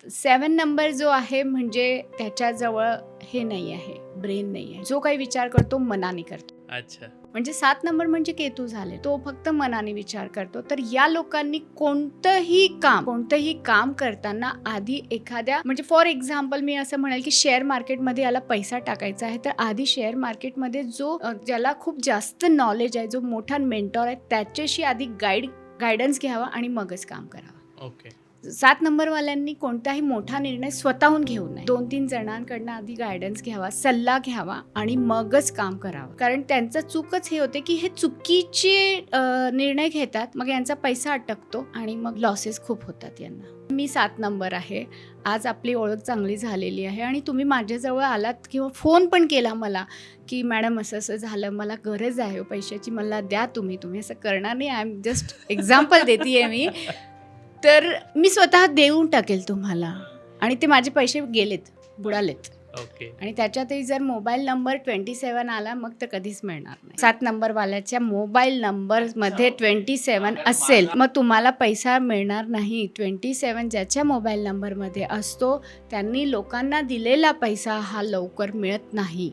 7 number जो आहे म्हणजे त्याच्याजवळ हे नाही आहे, ब्रेन नाही आहे. जो काही विचार करतो मनाने करतो. अच्छा. म्हणजे 7 नंबर म्हणजे केतू झाले, तो फक्त मनाने विचार करतो. तर या लोकांनी कोणतंही काम करताना आधी एखाद्या म्हणजे फॉर एक्झाम्पल मी असं म्हणेल की शेअर मार्केटमध्ये याला पैसा टाकायचा आहे, तर आधी शेअर मार्केटमध्ये ज्याला खूप जास्त नॉलेज आहे, जो मोठा मेंटॉर आहे, त्याच्याशी आधी गायडन्स घ्यावा आणि मगच काम करावं. ओके. 7 नंबरवाल्यांनी कोणताही मोठा निर्णय स्वतःहून घेऊ नये. 2-3 जणांकडनं आधी गायडन्स घ्यावा, सल्ला घ्यावा आणि मगच काम करावं. कारण त्यांचं चूकच हे होते की हे चुकीचे निर्णय घेतात, मग यांचा पैसा अटकतो आणि मग लॉसेस खूप होतात यांना. मी 7 नंबर आहे. आज आपली ओळख चांगली झालेली आहे आणि तुम्ही माझ्याजवळ आलात किंवा फोन पण केला मला की मॅडम असं झालं, मला गरज आहे पैशाची, मला द्या तुम्ही असं करणार नाही. आय एम जस्ट एक्झाम्पल देते आहे मी. तर मी स्वतः देऊन टाकेल तुम्हाला आणि ते माझे पैसे गेलेत, बुडालेत. ओके. आणि त्याच्यातही जर मोबाईल नंबर 27 आला मग तर कधीच मिळणार नाही. 7 नंबरवाल्याच्या मोबाईल नंबरमध्ये 27 असेल मग तुम्हाला पैसा मिळणार नाही. 27 ज्याच्या मोबाईल नंबरमध्ये असतो त्यांनी लोकांना दिलेला पैसा हा लवकर मिळत नाही.